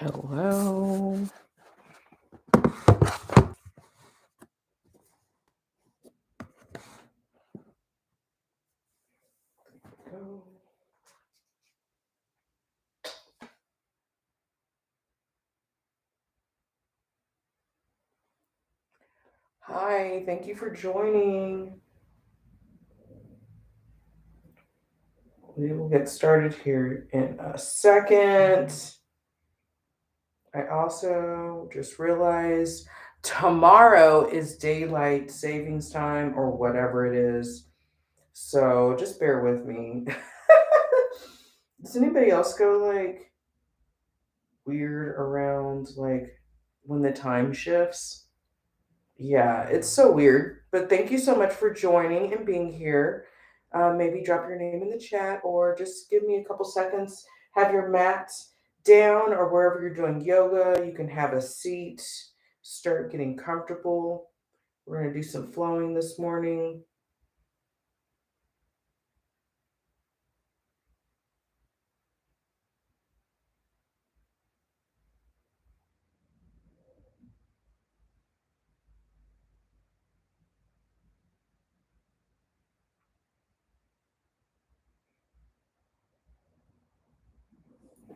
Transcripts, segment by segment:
Hello. Hi, thank you for joining. We will get started here in a second. I also just realized tomorrow is daylight savings time or whatever it is. So just bear with me. Does anybody else go like weird around like when the time shifts? Yeah, it's so weird. But thank you so much for joining and being here. Maybe drop your name in the chat or just give me a couple seconds. Have your mat down or wherever you're doing yoga. You can have a seat. Start getting comfortable. We're going to do some flowing this morning.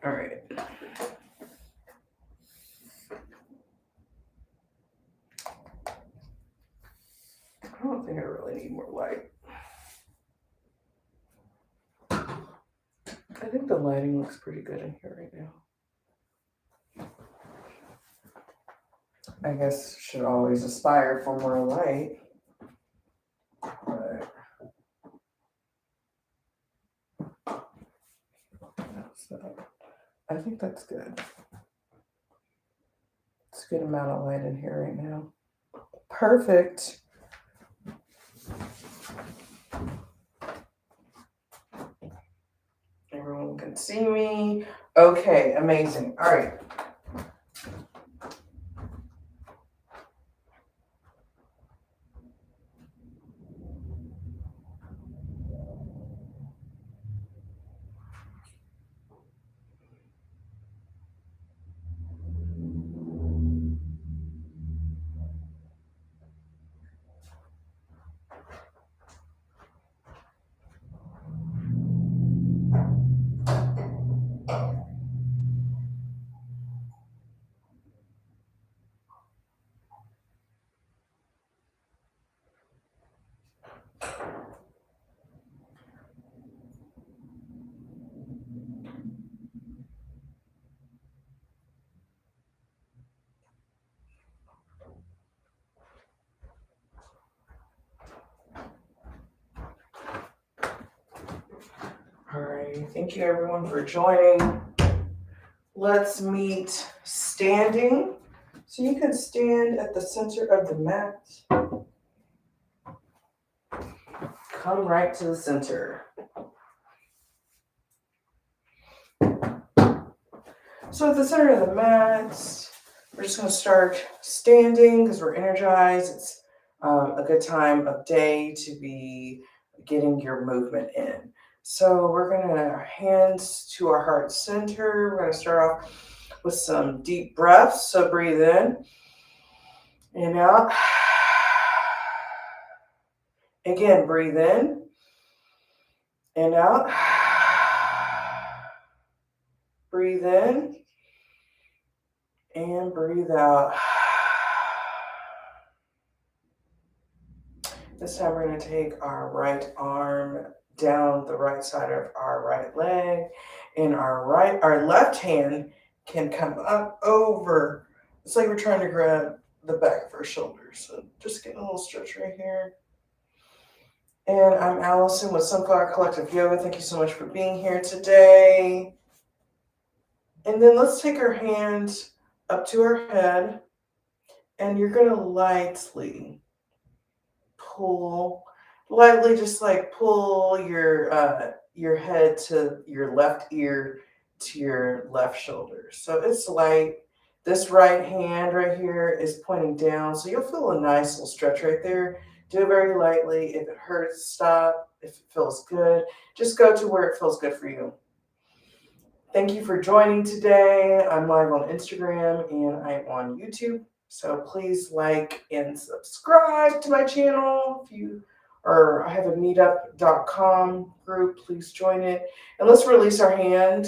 All right. I don't think I really need more light. I think the lighting looks pretty good in here right now. I guess should always aspire for more light. But I think that's good. It's a good amount of light in here right now. Perfect. Everyone can see me. Okay, amazing. All right. All right. Thank you, everyone, for joining. Let's meet standing. So you can stand at the center of the mat. Come right to the center. So at the center of the mat, we're just going to start standing because we're energized. It's a good time of day to be getting your movement in. So we're going to our hands to our heart center. We're going to start off with some deep breaths. So breathe in out. Again, breathe in and out. Breathe in and breathe out. This time we're going to take our right arm down the right side of our right leg, and our left hand can come up over. It's like we're trying to grab the back of our shoulders. So just getting a little stretch right here. And I'm Allison with Sunflower Collective Yoga. Thank you so much for being here today. And then let's take our hands up to our head, and you're going to lightly pull, just like pull your head to your left ear to your left shoulder. So it's light. This right hand right here is pointing down, so you'll feel a nice little stretch right there. Do it very lightly. If it hurts, stop. If it feels good, just go to where it feels good for you. Thank you for joining today. I'm live on Instagram and I'm on YouTube. So please like and subscribe to my channel. I have a meetup.com group, please join it. And let's release our hand.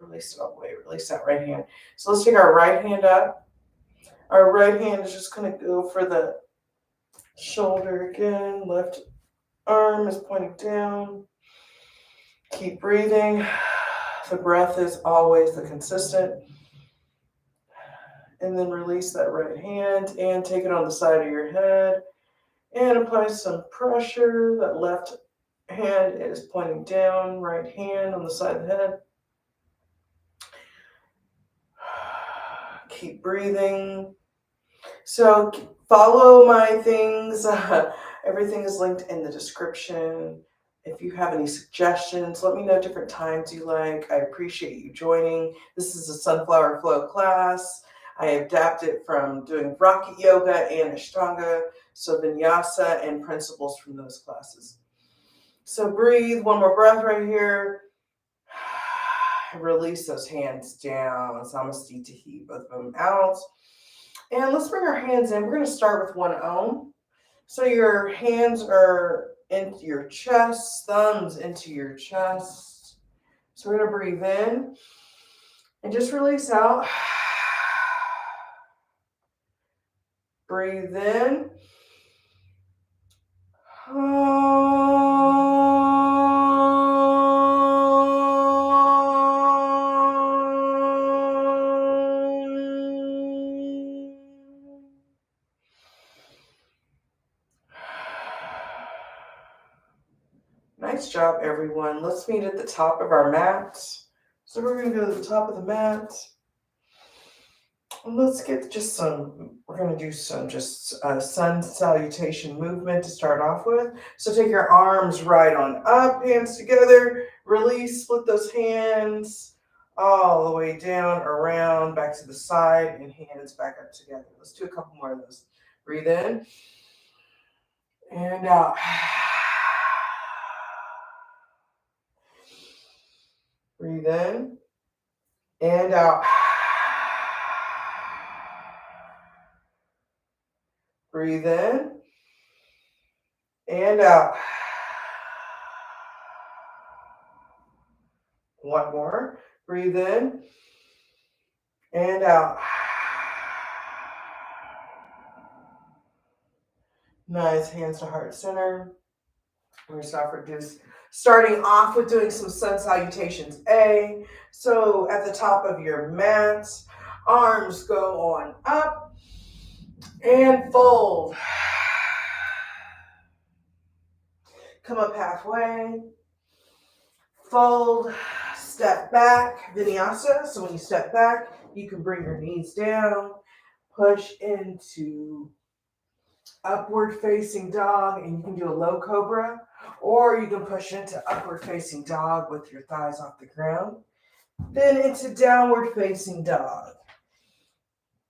Release it all the way, release that right hand. So let's take our right hand up. Our right hand is just going to go for the shoulder again. Left arm is pointing down. Keep breathing. The breath is always the consistent. And then release that right hand and take it on the side of your head and apply some pressure. That left hand is pointing down, right hand on the side of the head. Keep breathing. So follow my things. Everything is linked in the description. If you have any suggestions, let me know different times you like. I appreciate you joining. This is a Sunflower Flow class. I adapted from doing Rocket Yoga and Ashtanga, so Vinyasa and principles from those classes. So breathe, one more breath right here. Release those hands down. Samastitihi, both of them out. And let's bring our hands in. We're going to start with one Om. So your hands are into your chest, thumbs into your chest. So we're going to breathe in and just release out. Breathe in. Nice job, everyone. Let's meet at the top of our mat. So we're going to go to the top of the mat. Let's get we're going to do some sun salutation movement to start off with. So take your arms right on up, hands together, release, split those hands all the way down, around, back to the side, and hands back up together. Let's do a couple more of those. Breathe in and out. Breathe in and out. Breathe in and out. One more. Breathe in and out. Nice. Hands to heart center. We're going to starting off with doing some sun salutations. So at the top of your mat, arms go on up and fold. Come up halfway. Fold. Step back. Vinyasa. So when you step back, you can bring your knees down. Push into upward facing dog, and you can do a low cobra, or you can push into upward facing dog with your thighs off the ground. Then into downward facing dog.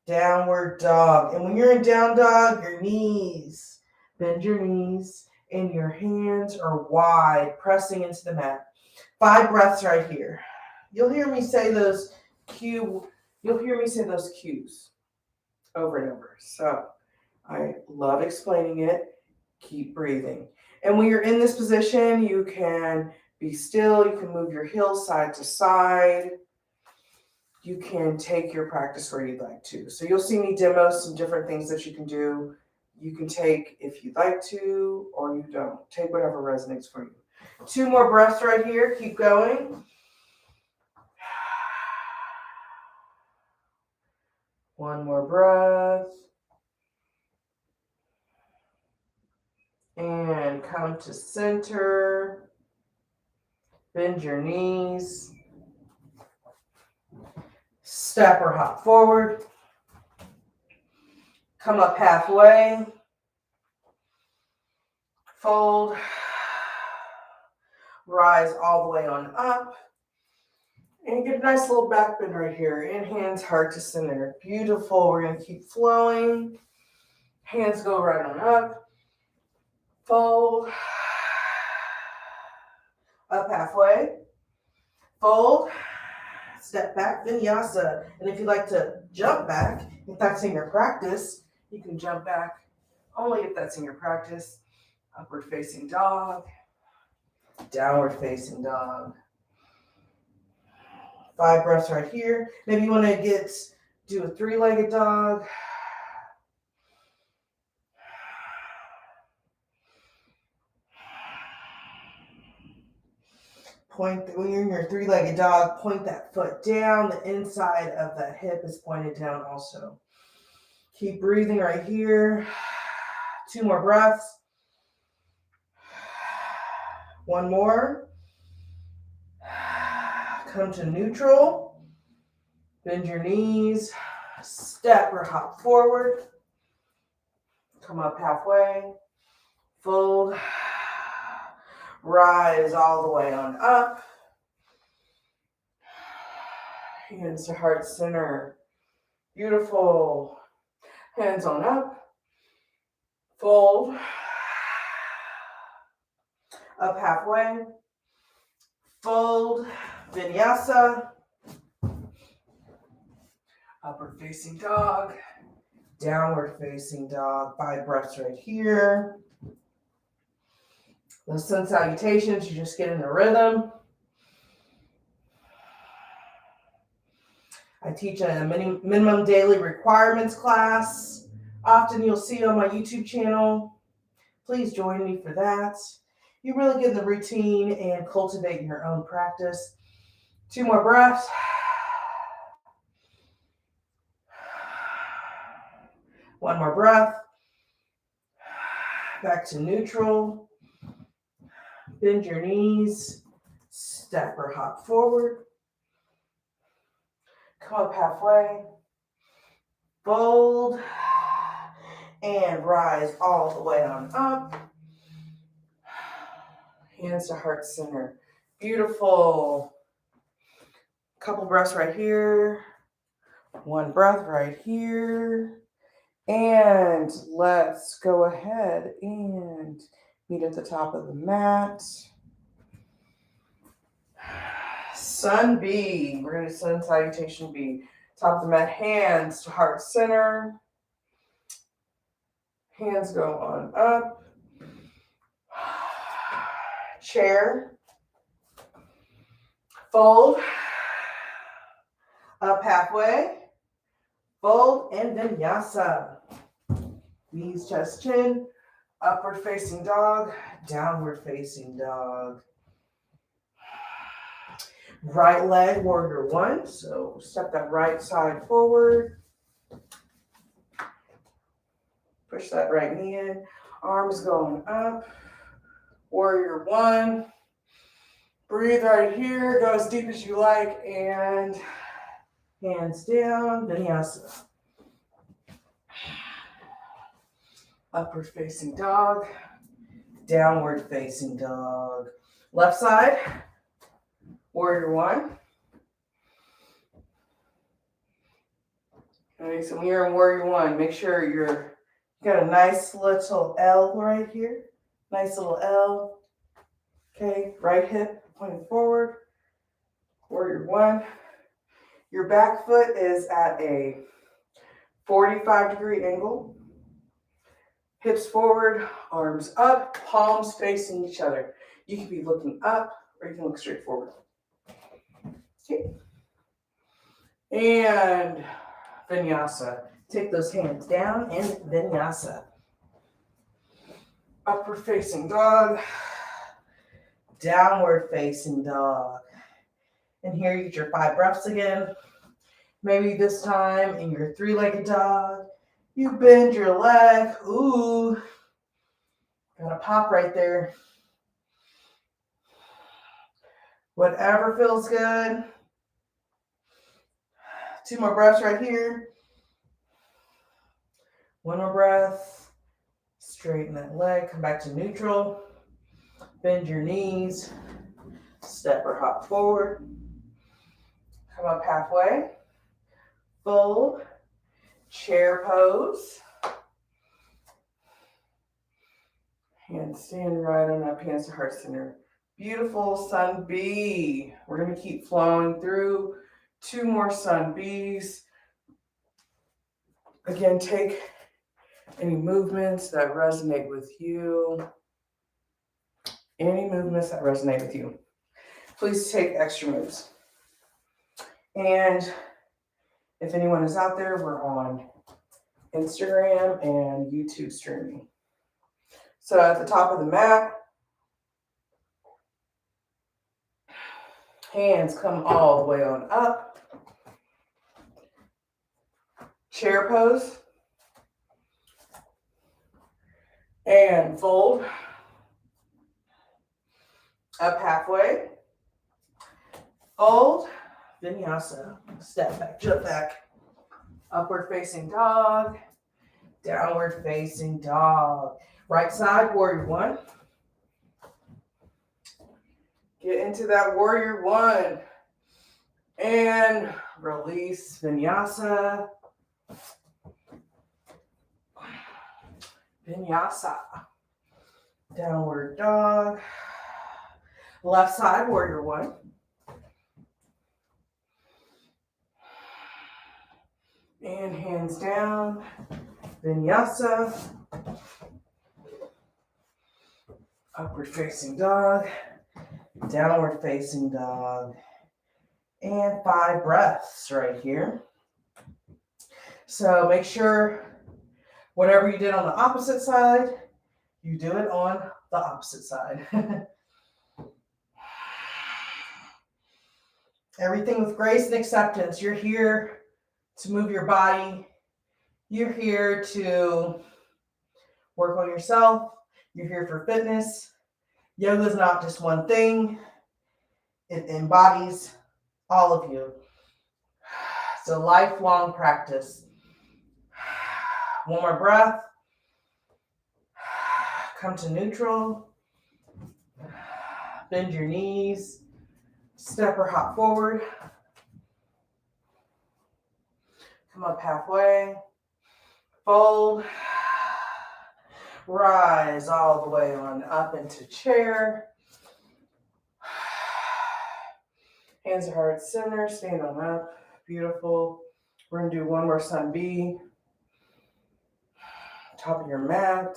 Downward dog. And when you're in down dog, your knees, bend your knees, and your hands are wide, pressing into the mat. 5 breaths right here. You'll hear me say those cues over and over. So I love explaining it. Keep breathing. And when you're in this position, you can be still. You can move your heels side to side. You can take your practice where you'd like to. So you'll see me demo some different things that you can do. You can take if you'd like to, or you don't. Take whatever resonates for you. 2 more breaths right here. Keep going. One more breath. And come to center. Bend your knees. Step or hop forward. Come up halfway. Fold. Rise all the way on up. And get a nice little back bend right here. And hands heart to center. Beautiful. We're going to keep flowing. Hands go right on up. Fold. Up halfway. Fold. step back, vinyasa. And if you like to jump back, if that's in your practice, you can jump back only if that's in your practice. Upward facing dog, downward facing dog. 5 breaths right here. Maybe you want to do a 3-legged dog. When you're in your 3-legged dog, point that foot down. The inside of that hip is pointed down also. Keep breathing right here. 2 more breaths. 1 more. Come to neutral. Bend your knees. Step or hop forward. Come up halfway. Fold. Rise all the way on up. Hands to heart center. Beautiful. Hands on up. Fold. Up halfway. Fold. Vinyasa. Upward facing dog. Downward facing dog. 5 breaths right here. The sun salutations, you just get in the rhythm. I teach a minimum daily requirements class. Often you'll see it on my YouTube channel. Please join me for that. You really get in the routine and cultivate your own practice. 2 more breaths. One more breath. Back to neutral. Bend your knees. Step or hop forward. Come up halfway. Fold. And rise all the way on up. Hands to heart center. Beautiful. Couple breaths right here. 1 breath right here. And let's go ahead and meet at the top of the mat. Sun B. We're going to sun salutation B. Top of the mat, hands to heart center. Hands go on up. Chair. Fold. Up halfway. Fold and vinyasa. Knees, chest, chin. Upward facing dog. Downward facing dog. Right leg, warrior 1. So step that right side forward. Push that right knee in. Arms going up. Warrior 1. Breathe right here. Go as deep as you like. And hands down. Vinyasa. Upward facing dog. Downward facing dog. Left side. Warrior 1. Okay, so when you're in Warrior 1, make sure you got a nice little L right here. Nice little L. Okay, right hip pointing forward. Warrior 1. Your back foot is at a 45-degree angle. Hips forward, arms up, palms facing each other. You can be looking up or you can look straight forward. Okay. And vinyasa. Take those hands down and vinyasa. Upward facing dog. Downward facing dog. And here you get your 5 breaths again. Maybe this time in your 3-legged dog, you bend your leg. Ooh. Got a pop right there. Whatever feels good. 2 more breaths right here. 1 more breath. Straighten that leg. Come back to neutral. Bend your knees. Step or hop forward. Come up halfway. Fold. Chair pose. Hands stand right on up. Hands to heart center. Beautiful sun B. We're going to keep flowing through 2 more sun Bs. Again, take any movements that resonate with you. Any movements that resonate with you. Please take extra moves. And if anyone is out there, we're on Instagram and YouTube streaming. So at the top of the mat, hands come all the way on up. Chair pose. And fold. Up halfway. Fold. Vinyasa. Step back, jump back. Upward facing dog. Downward facing dog. Right side, warrior one. Get into that warrior one. And release vinyasa. Vinyasa. Downward dog. Left side, warrior one. And hands down. Vinyasa. Upward facing dog. Downward facing dog. And 5 breaths right here. So make sure whatever you did on the opposite side, you do it on the opposite side. Everything with grace and acceptance. You're here to move your body. You're here to work on yourself. You're here for fitness. Yoga is not just one thing. It embodies all of you. It's a lifelong practice. One more breath. Come to neutral. Bend your knees. Step or hop forward. Come up halfway. Fold. Rise all the way on up into chair. Hands are heart center. Stand on up. Beautiful. We're going to do one more sun B. Top of your mat.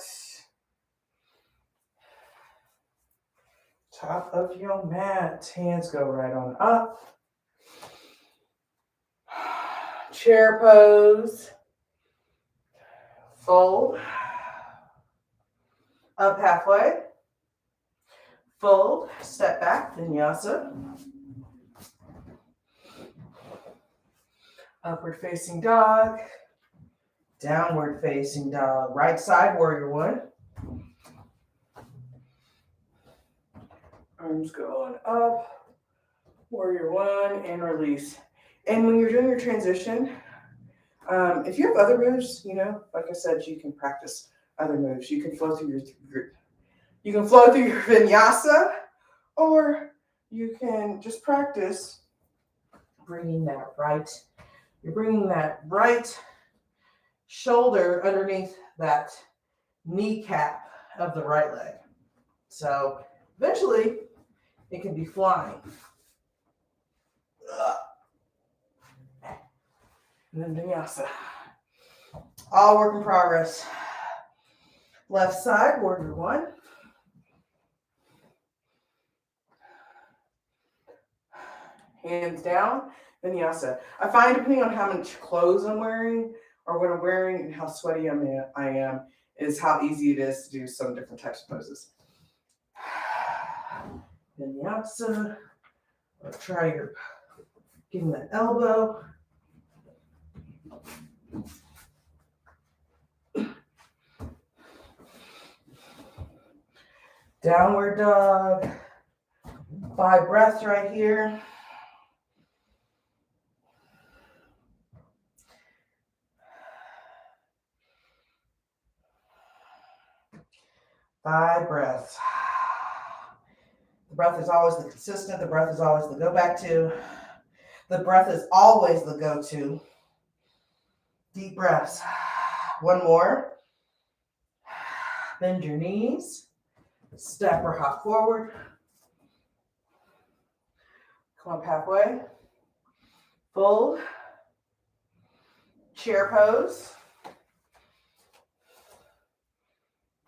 Top of your mat. Hands go right on up. Chair pose. Fold. Up halfway. Fold. Step back. Vinyasa. Upward facing dog. Downward facing dog. Right side, warrior one. Arms going up. Warrior one and release. And when you're doing your transition, if you have other moves, like I said, you can practice other moves. You can flow through your vinyasa, or you can just practice bringing that right shoulder underneath that kneecap of the right leg. So eventually it can be flying. And then vinyasa. All work in progress. Left side, warrior one. Hands down, vinyasa. I find depending on how much clothes I'm wearing or what I'm wearing and how sweaty I am is how easy it is to do some different types of poses. Vinyasa. Or try getting the elbow. Downward dog. 5 breaths right here. Five breaths. The breath is always the consistent. The breath is always the go back to. The breath is always the go-to. Deep breaths. One more. Bend your knees. Step or hop forward. Come up halfway. Fold, chair pose,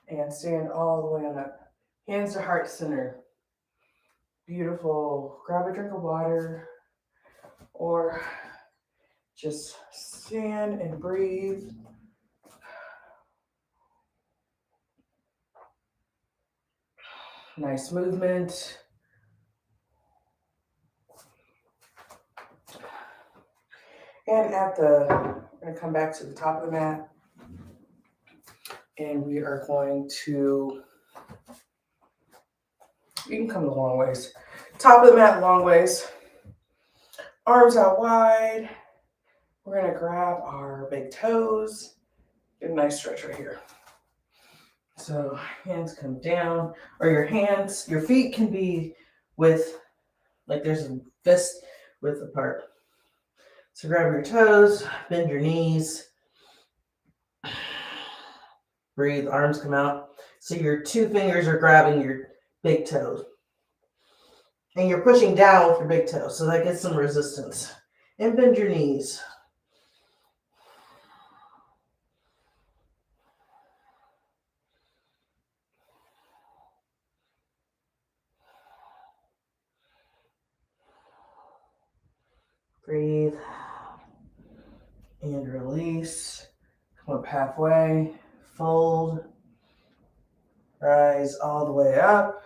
and stand all the way on up. Hands to heart center. Beautiful. Grab a drink of water or just stand and breathe. Nice movement. And we're going to come back to the top of the mat. And we are going to, you can come the long ways. Top of the mat, long ways. Arms out wide. We're going to grab our big toes. Get a nice stretch right here. So hands come down, or your feet can be with, like there's a fist width apart. So grab your toes, bend your knees. Breathe, arms come out. So your two fingers are grabbing your big toes. And you're pushing down with your big toe, so that gets some resistance. And bend your knees. Breathe. And release. Come up halfway. Fold. Rise all the way up.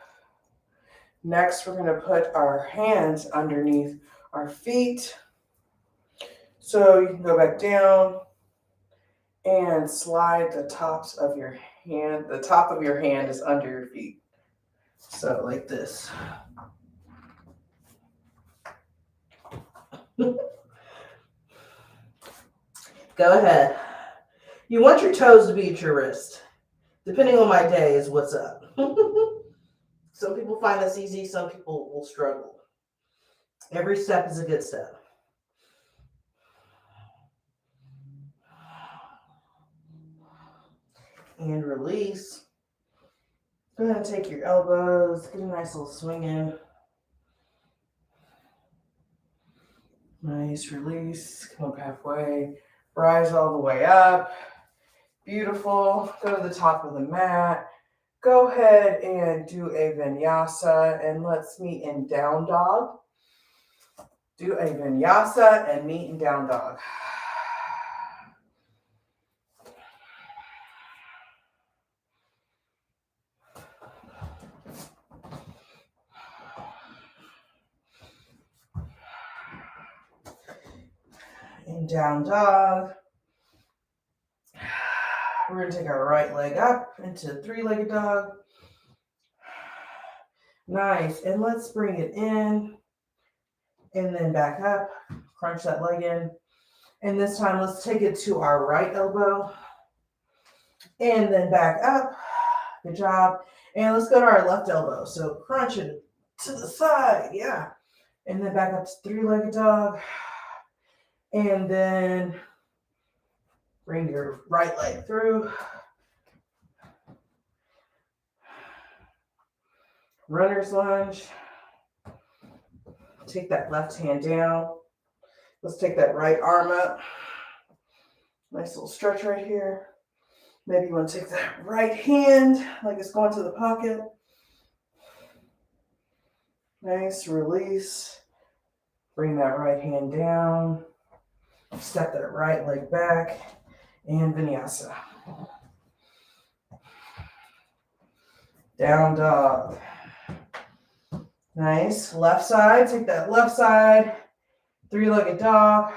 Next, we're going to put our hands underneath our feet. So you can go back down and slide the tops of your hand. The top of your hand is under your feet. So like this. Go ahead. You want your toes to be at your wrist. Depending on my day is what's up. Some people find this easy, some people will struggle. Every step is a good step. And release. Go ahead and take your elbows, get a nice little swing in. Nice release, come up halfway, rise all the way up. Beautiful, go to the top of the mat. Go ahead and do a vinyasa, and let's meet in down dog. Do a vinyasa and meet in down dog. In down dog. We're going to take our right leg up into three-legged dog. Nice. And let's bring it in and then back up. Crunch that leg in. And this time, let's take it to our right elbow and then back up. Good job. And let's go to our left elbow. So crunch it to the side. Yeah. And then back up to three-legged dog. And then bring your right leg through. Runner's lunge. Take that left hand down. Let's take that right arm up. Nice little stretch right here. Maybe you want to take that right hand like it's going to the pocket. Nice, release. Bring that right hand down. Step that right leg back. And vinyasa. Down dog. Nice. Left side. Take that left side. Three-legged dog.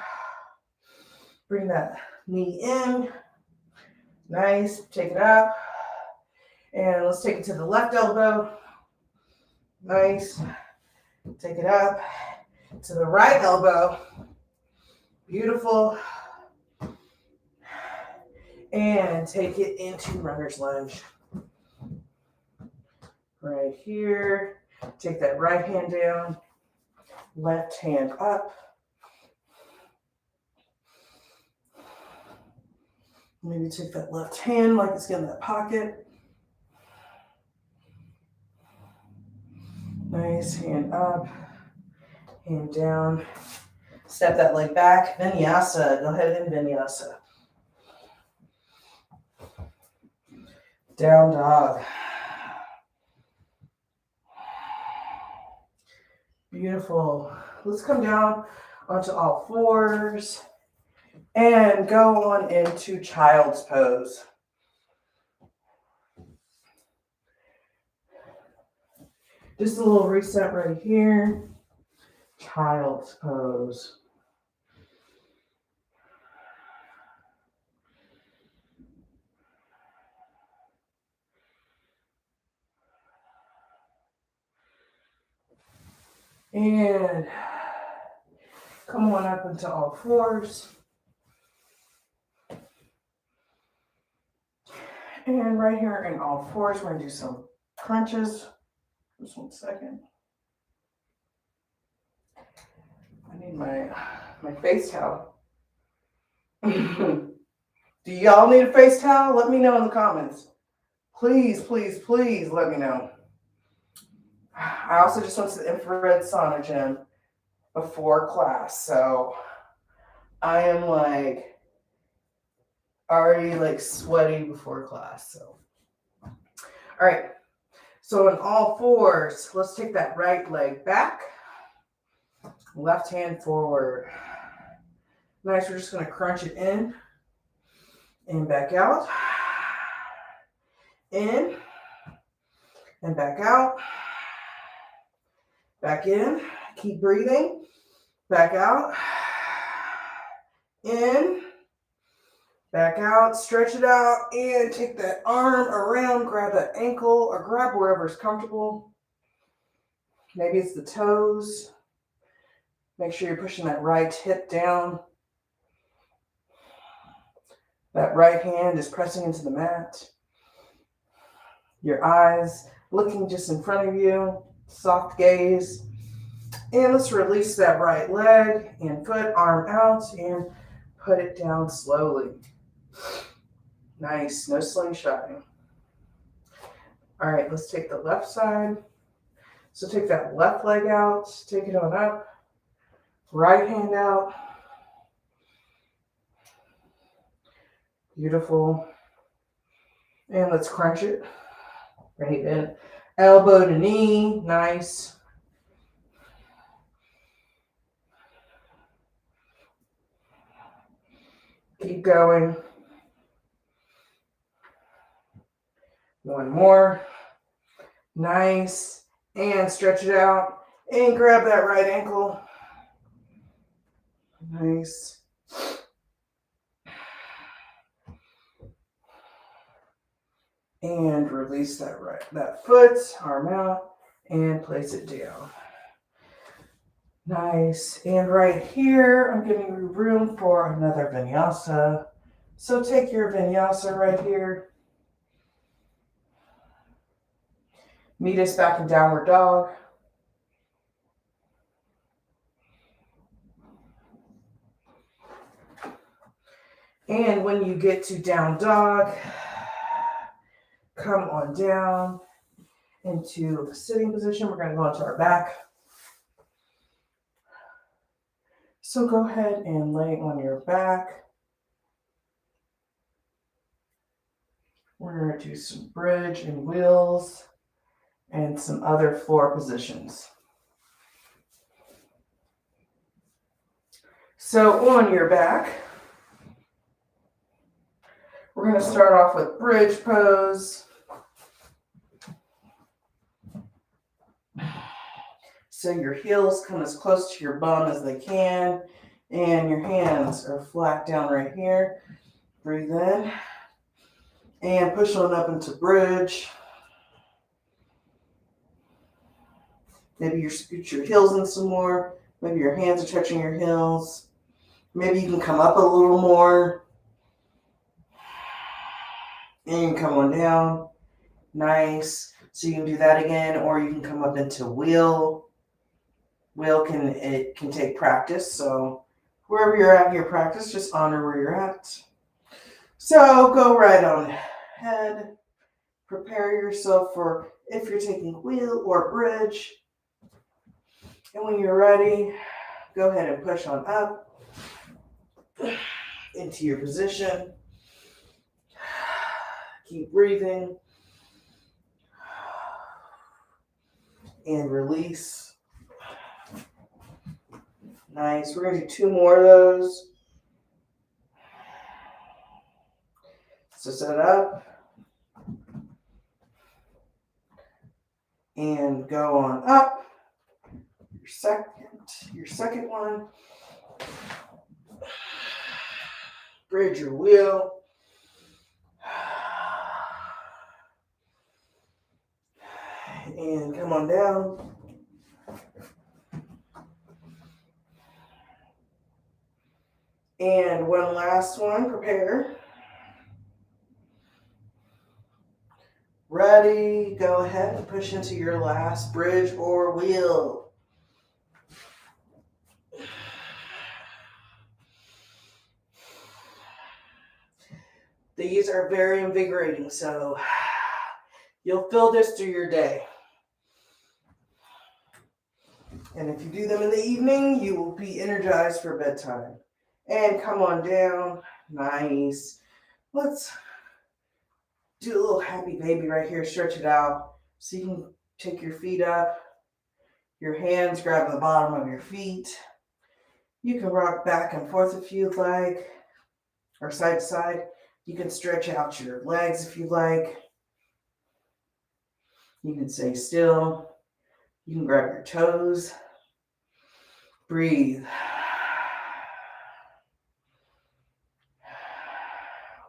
Bring that knee in. Nice. Take it up. And let's take it to the left elbow. Nice. Take it up to the right elbow. Beautiful. And take it into runner's lunge. Right here. Take that right hand down. Left hand up. Maybe take that left hand like it's in that pocket. Nice, hand up, hand down. Step that leg back. Vinyasa. Go ahead and vinyasa. Down dog. Beautiful. Let's come down onto all fours and go on into child's pose. Just a little reset right here. Child's pose. And come on up into all fours. And right here in all fours, we're going to do some crunches. Just 1 second. I need my face towel. Do y'all need a face towel? Let me know in the comments. Please, please, please let me know. I also just went to the infrared sauna gym before class, so I am like already like sweaty before class. So, all right. So in all fours, let's take that right leg back, left hand forward. Nice. We're just going to crunch it in and back out, in and back out, back in. Keep breathing. Back out, in, back out, stretch it out, and take that arm around, grab that ankle, or grab wherever's comfortable. Maybe it's the toes. Make sure you're pushing that right hip down. That right hand is pressing into the mat. Your eyes looking just in front of you, soft gaze. And let's release that right leg and foot, arm out, and put it down slowly. Nice, no slingshotting. All right, let's take the left side. So take that left leg out, take it on up, right hand out. Beautiful. And let's crunch it. Right in. Elbow to knee, nice. Keep going. One more. Nice. And stretch it out. And grab that right ankle. Nice. And release that foot, arm out, and place it down. Nice. And right here, I'm giving you room for another vinyasa. So take your vinyasa right here. Meet us back in downward dog. And when you get to down dog, come on down into a sitting position. We're going to go onto our back. So go ahead and lay on your back. We're going to do some bridge and wheels and some other floor positions. So on your back, we're going to start off with bridge pose. So your heels come as close to your bum as they can, and your hands are flat down right here. Breathe in, and push on up into bridge. Maybe you scoot your heels in some more. Maybe your hands are touching your heels. Maybe you can come up a little more. And you can come on down. Nice. So you can do that again, or you can come up into wheel. Wheel can take practice. So wherever you're at in your practice, just honor where you're at. So go right on ahead. Prepare yourself for if you're taking wheel or bridge. And when you're ready, go ahead and push on up into your position. Keep breathing. And release. Nice. We're going to do 2 more of those. So set up. And go on up. Your second one. Bridge your wheel. And come on down. And one last one, prepare. Ready, go ahead and push into your last bridge or wheel. These are very invigorating, so you'll feel this through your day. And if you do them in the evening, you will be energized for bedtime. And come on down. Nice. Let's do a little happy baby right here. Stretch it out. So you can take your feet up. Your hands grab the bottom of your feet. You can rock back and forth if you'd like, or side to side. You can stretch out your legs if you like. You can stay still. You can grab your toes. Breathe.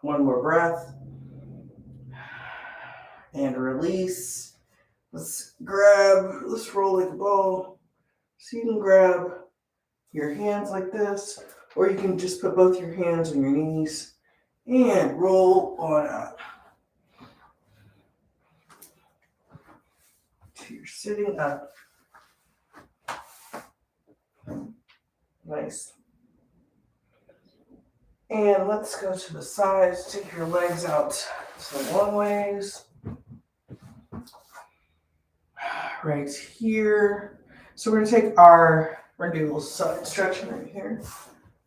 One more breath. And release. Let's roll like a ball. So you can grab your hands like this, or you can just put both your hands on your knees and roll on up. So you're sitting up. Nice. And let's go to the sides. Take your legs out to long ways. Right here. So we're going to do a little side stretching right here.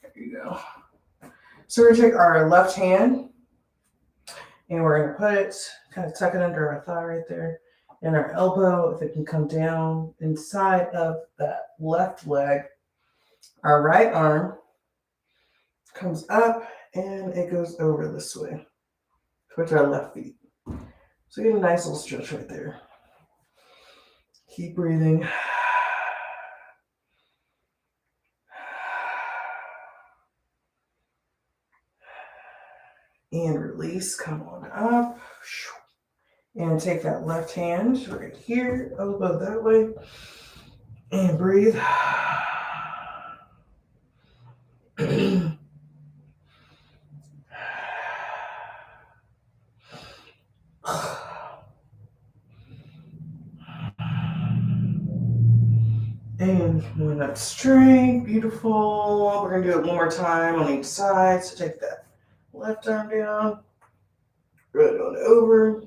There you go. So we're going to take our left hand and we're going to put it, kind of tuck it under our thigh right there. And our elbow, if it can come down inside of that left leg. Our right arm comes up and it goes over this way towards our left feet. So get a nice little stretch right there. Keep breathing. And release, come on up. And take that left hand right here, elbow that way. And breathe. And one up straight, beautiful. We're gonna do it one more time on each side. So take that left arm down, roll it on over.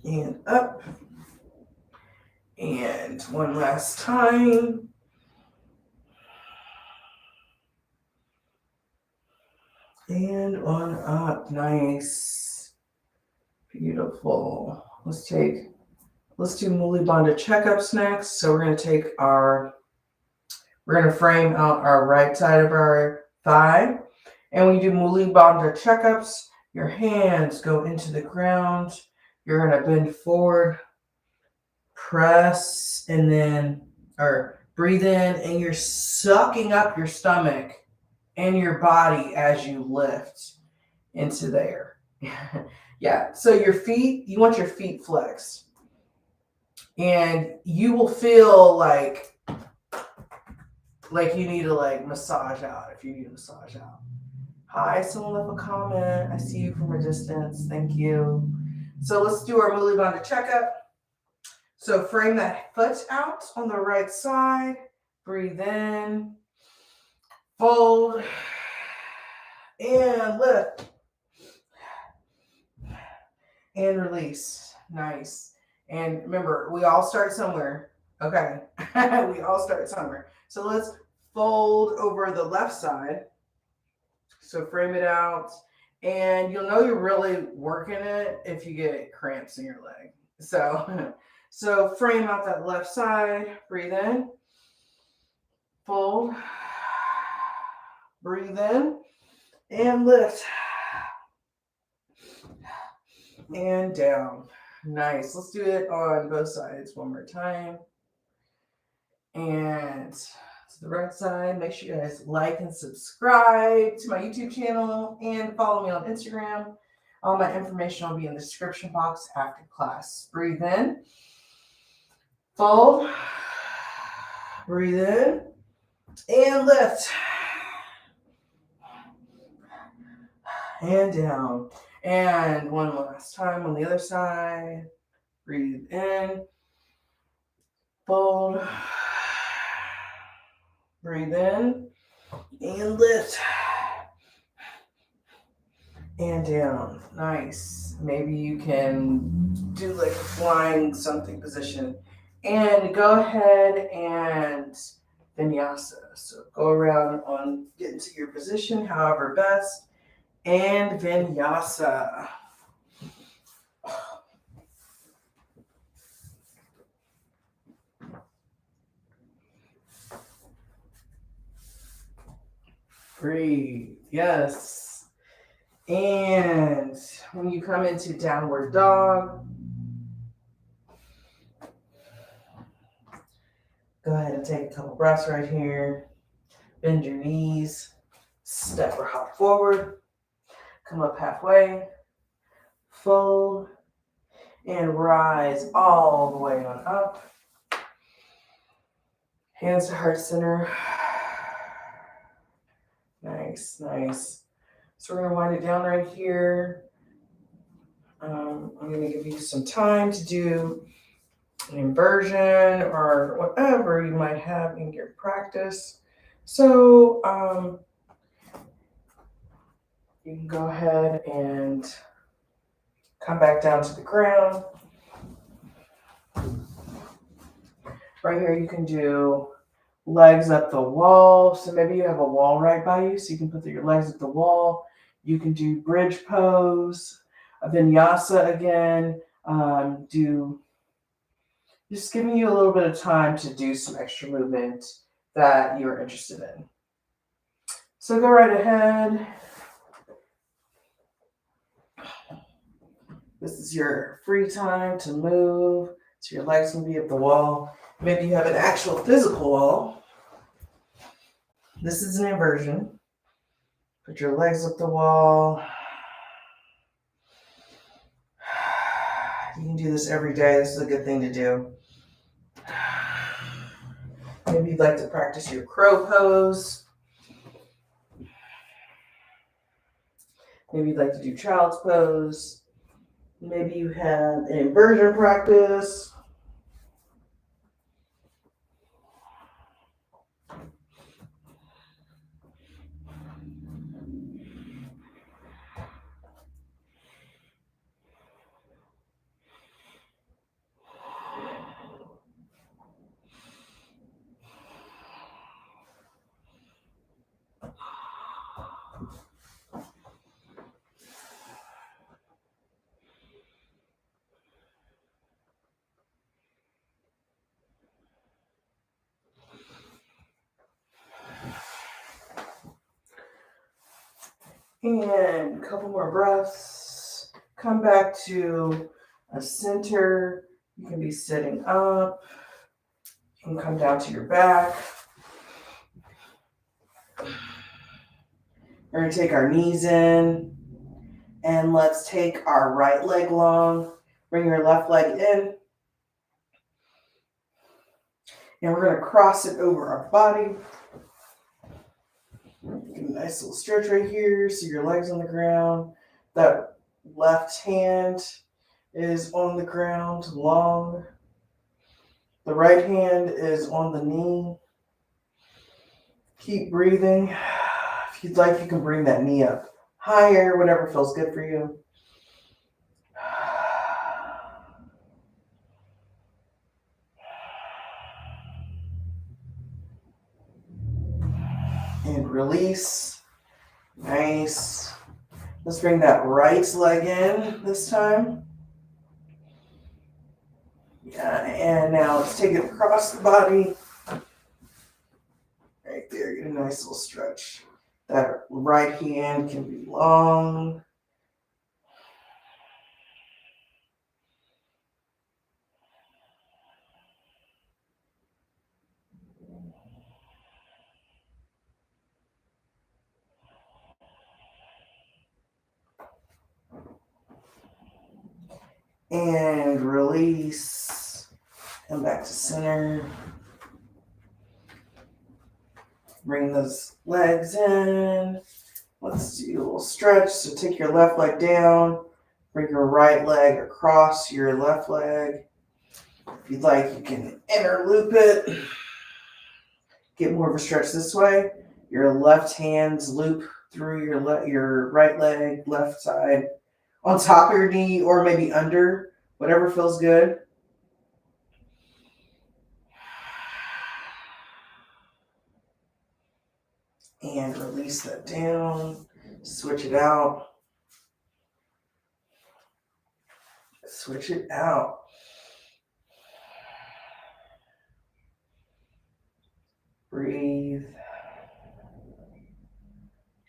And up. And one last time. And on up, nice. Beautiful. Let's do Muli Bandha checkups next. So we're going to frame out our right side of our thigh. And when you do Muli Bandha checkups, your hands go into the ground. You're going to bend forward, press, or breathe in, and you're sucking up your stomach and your body as you lift into there. Yeah, so you want your feet flexed. And you will feel like you need to massage out if you need to massage out. Hi, someone left a comment. I see you from a distance. Thank you. So let's do our Muli Bandha checkup. So frame that foot out on the right side. Breathe in. Fold. And lift. And release. Nice. And remember, we all start somewhere. Okay. We all start somewhere. So let's fold over the left side. So frame it out. And you'll know you're really working it if you get cramps in your leg. So frame out that left side. Breathe in. Fold. Breathe in. And lift. And down. Nice. Let's do it on both sides one more time. And to the right side, make sure you guys like and subscribe to my YouTube channel and follow me on Instagram. All my information will be in the description box after class. Breathe in. Fold. Breathe in. And lift. And down. And one last time on the other side. Breathe in. Fold. Breathe in. And lift. And down. Nice. Maybe you can do like a flying something position. And go ahead and vinyasa. So go around on get into your position, however best. And vinyasa. Breathe. Yes. And when you come into downward dog, go ahead and take a couple breaths right here. Bend your knees. Step or hop forward. Come up halfway. Fold. And rise all the way on up. Hands to heart center. Nice, nice. So we're going to wind it down right here. I'm going to give you some time to do an inversion or whatever you might have in your practice. So you can go ahead and come back down to the ground. Right here you can do legs up the wall. So maybe you have a wall right by you, so you can put your legs at the wall. You can do bridge pose, a vinyasa again. Just giving you a little bit of time to do some extra movement that you're interested in. So go right ahead. This is your free time to move. So your legs can be up the wall. Maybe you have an actual physical wall. This is an inversion. Put your legs up the wall. You can do this every day. This is a good thing to do. Maybe you'd like to practice your crow pose. Maybe you'd like to do child's pose. Maybe you have an inversion practice. And a couple more breaths. Come back to a center. You can be sitting up. You can come down to your back. We're going to take our knees in. And let's take our right leg long. Bring your left leg in. And we're going to cross it over our body. Get a nice little stretch right here. So your leg's on the ground. That left hand is on the ground, long. The right hand is on the knee. Keep breathing. If you'd like, you can bring that knee up higher, whatever feels good for you. And release. Nice. Let's bring that right leg in this time. Yeah, and now let's take it across the body. Right there, get a nice little stretch. That right hand can be long. And release. Come back to center. Bring those legs in. Let's do a little stretch. So take your left leg down. Bring your right leg across your left leg. If you'd like, you can interloop it. Get more of a stretch this way. Your left hands loop through your right leg, left side, on top of your knee or maybe under, whatever feels good. And release that down. Switch it out. Switch it out. Breathe.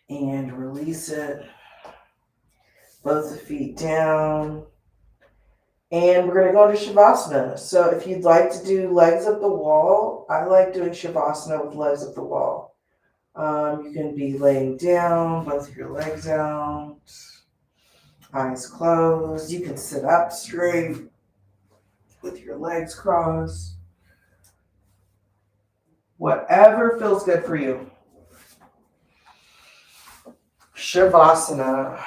And release it. Both the feet down. And we're going to go into Shavasana. So if you'd like to do legs up the wall, I like doing Shavasana with legs up the wall. You can be laying down, both of your legs out, eyes closed. You can sit up straight with your legs crossed. Whatever feels good for you. Shavasana.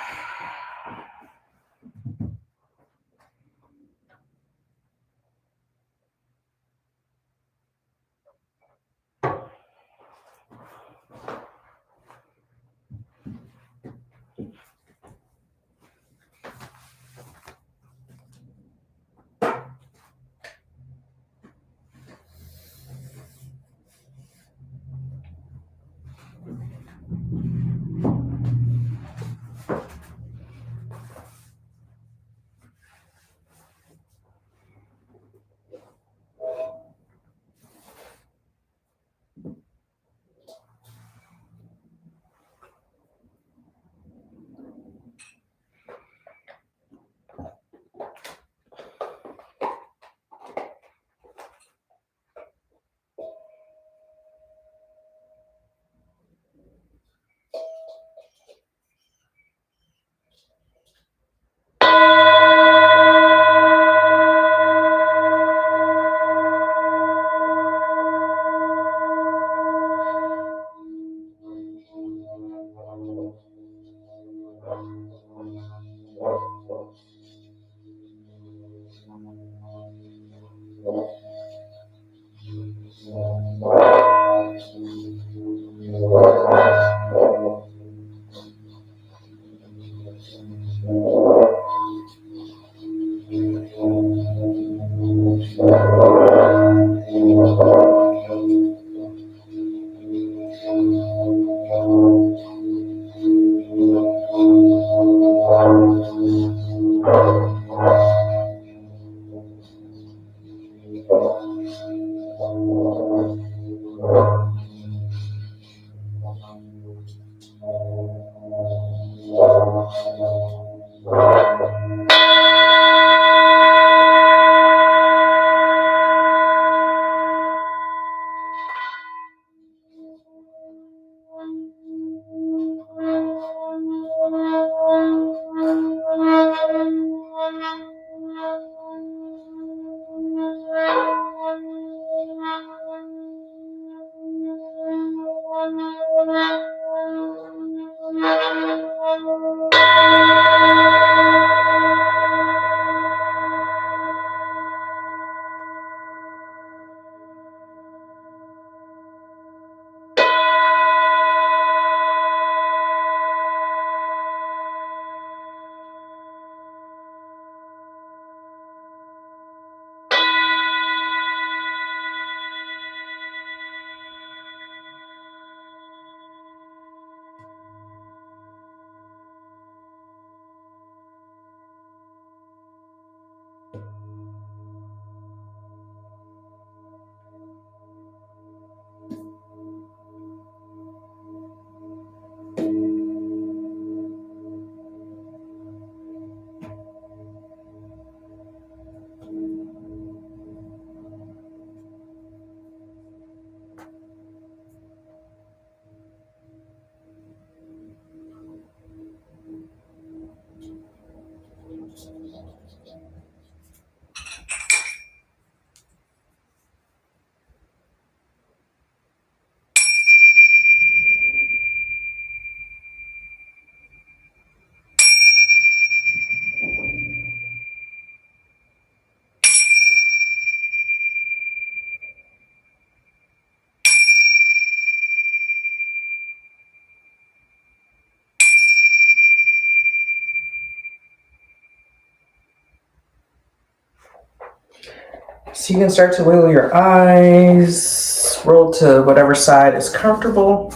So you can start to wiggle your eyes, roll to whatever side is comfortable.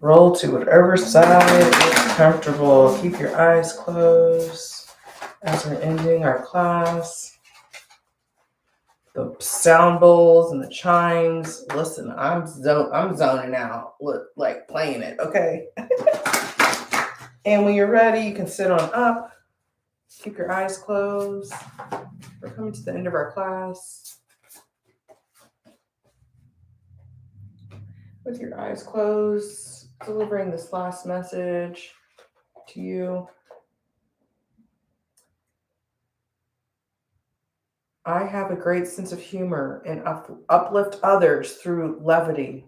Roll to whatever side is comfortable. Keep your eyes closed as we're ending our class. The sound bowls and the chimes. Listen, I'm zoning out, like playing it, okay? And when you're ready, you can sit on up. Keep your eyes closed. We're coming to the end of our class. With your eyes closed, delivering this last message to you. I have a great sense of humor and uplift others through levity.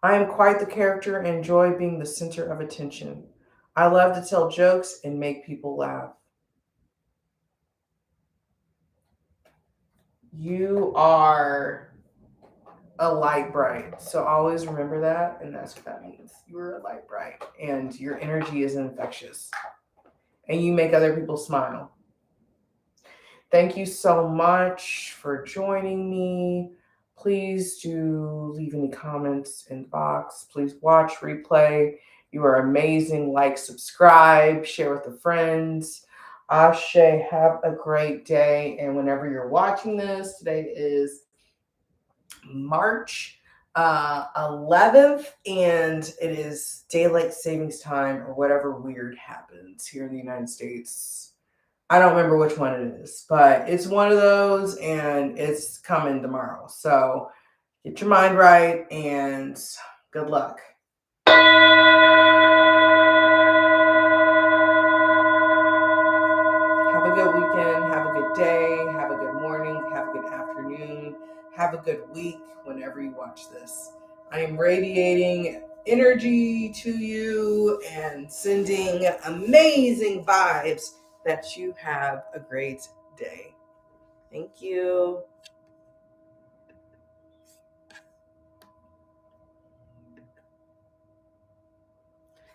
I am quite the character and enjoy being the center of attention. I love to tell jokes and make people laugh. You are a light bright. So always remember that, and that's what that means. You are a light bright, and your energy is infectious, and you make other people smile. Thank you so much for joining me. Please do leave any comments in the box. Please watch, replay. You are amazing. Like, subscribe, share with the friends. Ashe, have a great day. And whenever you're watching this, today is March 11th, and it is daylight savings time or whatever weird happens here in the United States. I don't remember which one it is, but it's one of those, and it's coming tomorrow. So get your mind right, and good luck. Have a good weekend. Have a good day. Have a good morning. Have a good afternoon. Have a good week whenever you watch this. I am radiating energy to you and sending amazing vibes that you have a great day. Thank you.